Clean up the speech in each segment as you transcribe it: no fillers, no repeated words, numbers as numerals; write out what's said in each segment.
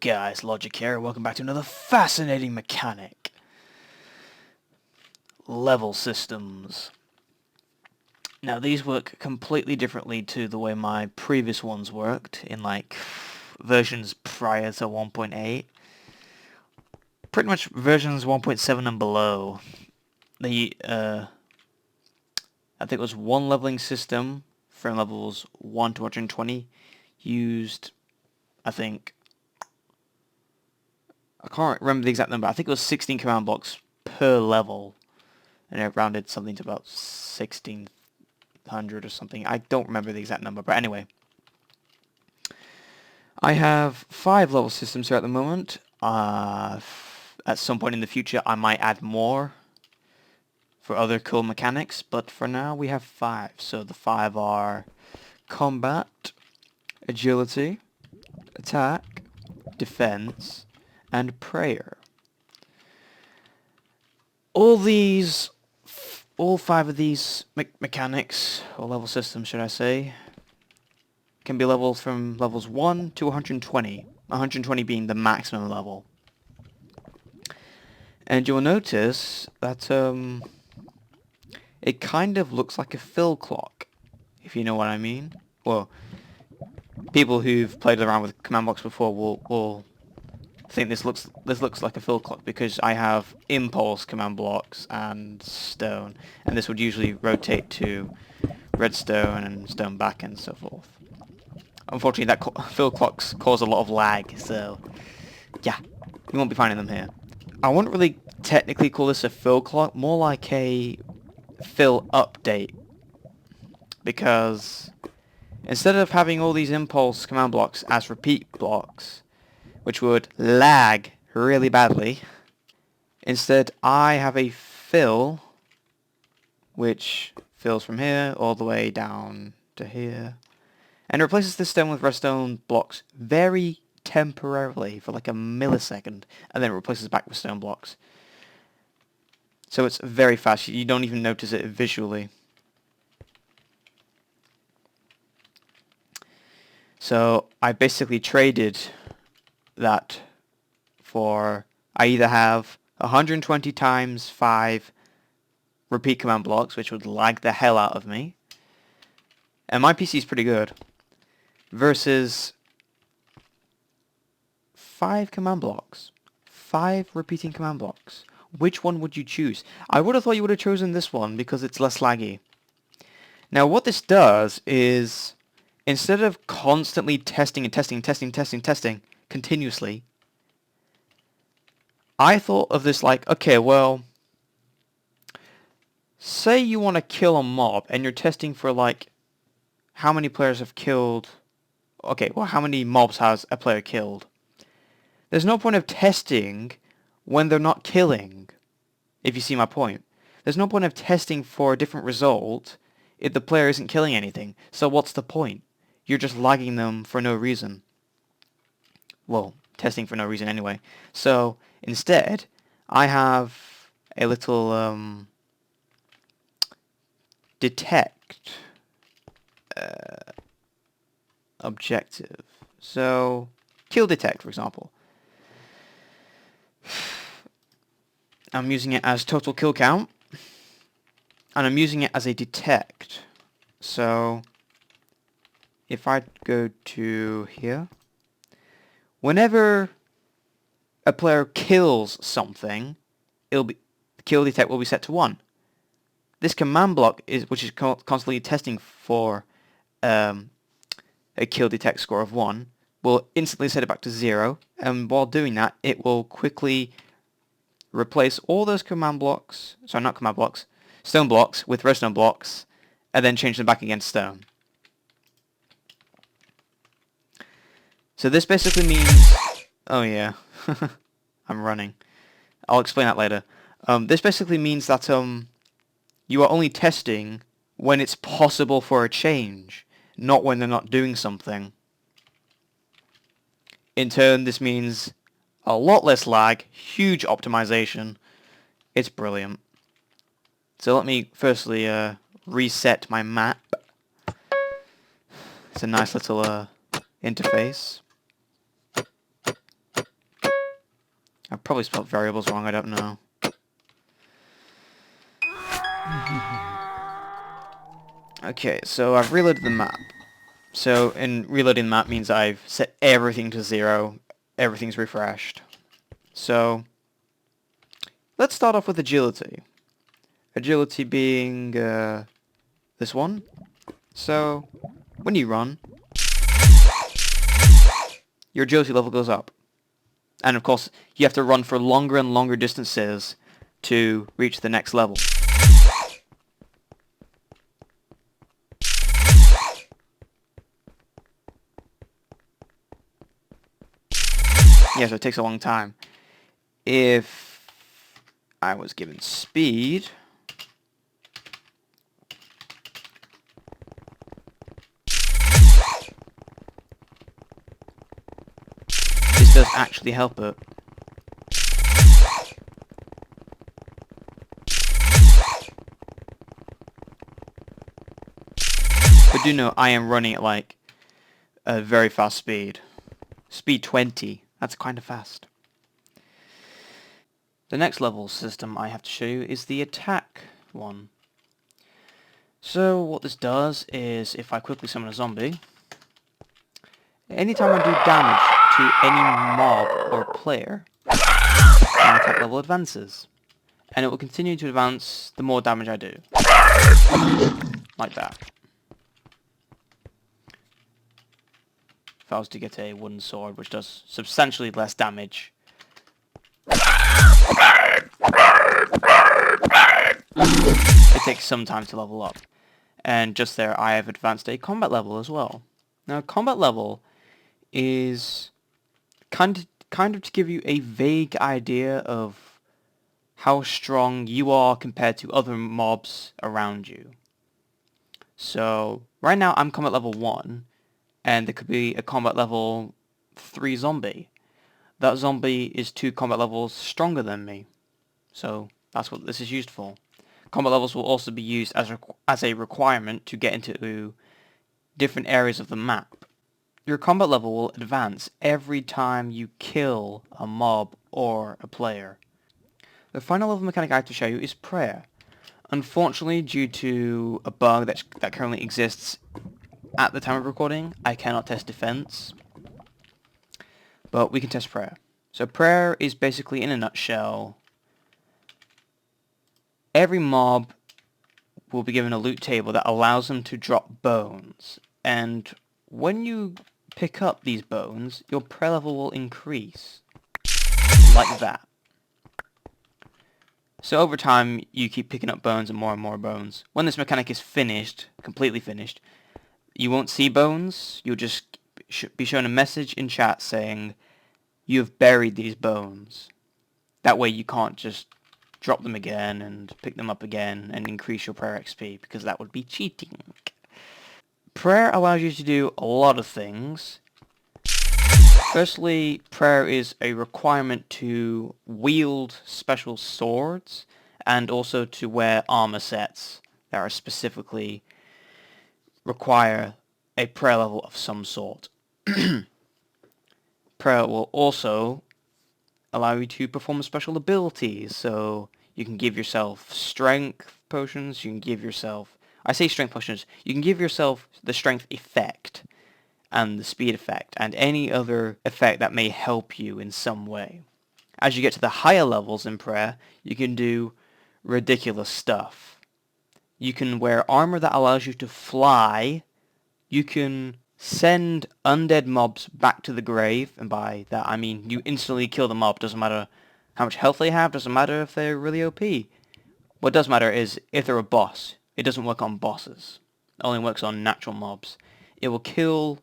guys, Logic here, welcome back to another fascinating mechanic. Level systems. Now these work completely differently to the way my previous ones worked in like versions prior to 1.8. Pretty much versions 1.7 and below. I think it was one leveling system from levels 1 to 120 used, I can't remember the exact number. I think it was 16 command blocks per level, and it rounded something to about 1600 or something. I don't remember the exact number, but anyway. I have 5 level systems here at the moment. At some point in the future, I might add more for other cool mechanics, but for now we have 5. So the 5 are combat, agility, attack, defense, and prayer. All 5 of these mechanics, or level systems should I say, can be leveled from levels 1 to 120, 120 being the maximum level. And you'll notice that it kind of looks like a fill clock, if you know what I mean. Well, people who've played around with command blocks before will think this looks like a fill clock, because I have impulse command blocks and stone, and this would usually rotate to redstone and stone back and so forth. Unfortunately, that fill clocks cause a lot of lag, so yeah, you won't be finding them here. I wouldn't really technically call this a fill clock, more like a fill update, because instead of having all these impulse command blocks as repeat blocks, which would lag really badly, instead I have a fill which fills from here all the way down to here, and replaces this stone with redstone blocks very temporarily for like a millisecond, and then it replaces back with stone blocks. So it's very fast, you don't even notice it visually. So I basically traded that for, I either have 120 times 5 repeat command blocks, which would lag the hell out of me, and my PC is pretty good, versus 5 command blocks, 5 repeating command blocks. Which one would you choose? I would have thought you would have chosen this one because it's less laggy. Now what this does is, instead of constantly testing continuously, I thought of this like, okay, well, say you want to kill a mob and you're testing for like how many players have killed, okay, well, how many mobs has a player killed? There's no point of testing when they're not killing, if you see my point. There's no point of testing for a different result if the player isn't killing anything. So what's the point? You're just lagging them for no reason. Well, testing for no reason anyway. So instead, I have a little detect objective. So kill detect, for example. I'm using it as total kill count, and I'm using it as a detect. So if I go to here, whenever a player kills something, the kill detect will be set to 1. This command block which is constantly testing for a kill detect score of 1, will instantly set it back to 0, and while doing that, it will quickly replace all those stone blocks with redstone blocks, and then change them back again to stone. So this basically means, oh yeah, I'm running. I'll explain that later. This basically means that you are only testing when it's possible for a change, not when they're not doing something. In turn, this means a lot less lag, huge optimization. It's brilliant. So let me firstly reset my map. It's a nice little interface. probably spelled variables wrong, I don't know. Okay, so I've reloaded the map. So, in reloading the map means I've set everything to 0, everything's refreshed. So, let's start off with agility. Agility being, this one. So, when you run, your agility level goes up. And of course, you have to run for longer and longer distances to reach the next level. Yeah, so it takes a long time. If I was given speed, this does actually help it. But do know I am running at like a very fast speed. Speed 20. That's kind of fast. The next level system I have to show you is the attack one. So what this does is, if I quickly summon a zombie, anytime I do damage to any mob or player, my attack level advances. And it will continue to advance the more damage I do. Like that. If I was to get a wooden sword, which does substantially less damage. It takes some time to level up. And just there I have advanced a combat level as well. Now combat level is kind of to give you a vague idea of how strong you are compared to other mobs around you. So right now I'm combat level 1, and there could be a combat level 3 zombie. That zombie is 2 combat levels stronger than me. So that's what this is used for. Combat levels will also be used as a requirement to get into different areas of the map. Your combat level will advance every time you kill a mob or a player. The final level mechanic I have to show you is prayer. Unfortunately, due to a bug that currently exists at the time of recording, I cannot test defense, but we can test prayer. So prayer is basically, in a nutshell, every mob will be given a loot table that allows them to drop bones, and when you pick up these bones, your prayer level will increase, like that. So over time, you keep picking up bones and more bones. When this mechanic is finished, completely finished, you won't see bones, you'll just be shown a message in chat saying, you have buried these bones. That way you can't just drop them again and pick them up again and increase your prayer XP, because that would be cheating. Prayer allows you to do a lot of things. Firstly, prayer is a requirement to wield special swords and also to wear armor sets that are specifically require a prayer level of some sort. Prayer will also allow you to perform special abilities, so you can give yourself strength potions, you can give yourself, I say strength potions, you can give yourself the strength effect and the speed effect and any other effect that may help you in some way. As you get to the higher levels in prayer, you can do ridiculous stuff. You can wear armor that allows you to fly. You can send undead mobs back to the grave, and by that I mean you instantly kill the mob. Doesn't matter how much health they have, doesn't matter if they're really OP. What does matter is if they're a boss. It doesn't work on bosses. It only works on natural mobs. It will kill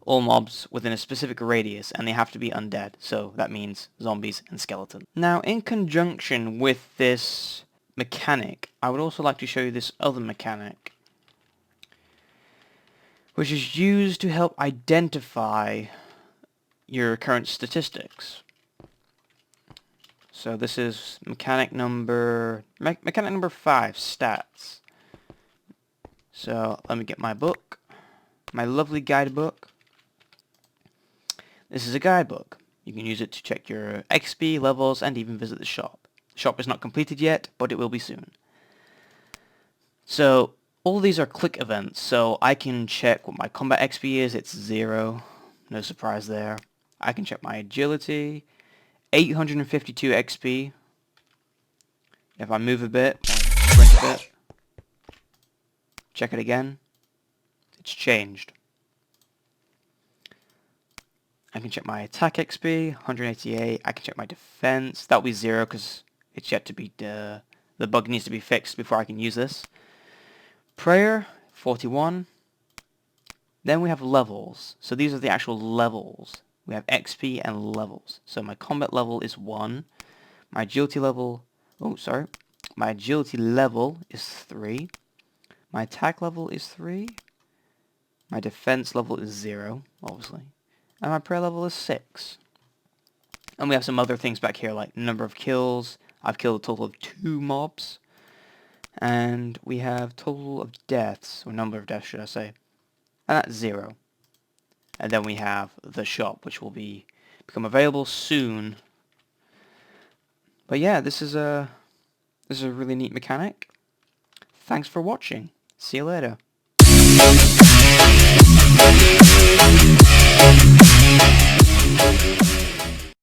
all mobs within a specific radius, and they have to be undead, so that means zombies and skeletons. Now, in conjunction with this mechanic, I would also like to show you this other mechanic, which is used to help identify your current statistics. So this is mechanic number 5, stats. So let me get my book, my lovely guidebook. This is a guidebook. You can use it to check your XP levels and even visit the shop. The shop is not completed yet, but it will be soon. So all these are click events, so I can check what my combat XP is. It's 0. No surprise there. I can check my agility. 852 XP. If I move a bit, sprint a bit, check it again, it's changed. I can check my attack XP, 188. I can check my defense. That'll be 0 because it's yet to be, the bug needs to be fixed before I can use this. Prayer, 41. Then we have levels. So these are the actual levels. We have XP and levels. So my combat level is 1. My agility level, my agility level is 3. My attack level is 3. My defense level is 0, obviously. And my prayer level is 6. And we have some other things back here, like number of kills. I've killed a total of 2 mobs. And we have total of deaths, or number of deaths should I say. And that's 0. And then we have the shop, which will become available soon. But yeah, this is a really neat mechanic. Thanks for watching. See you later.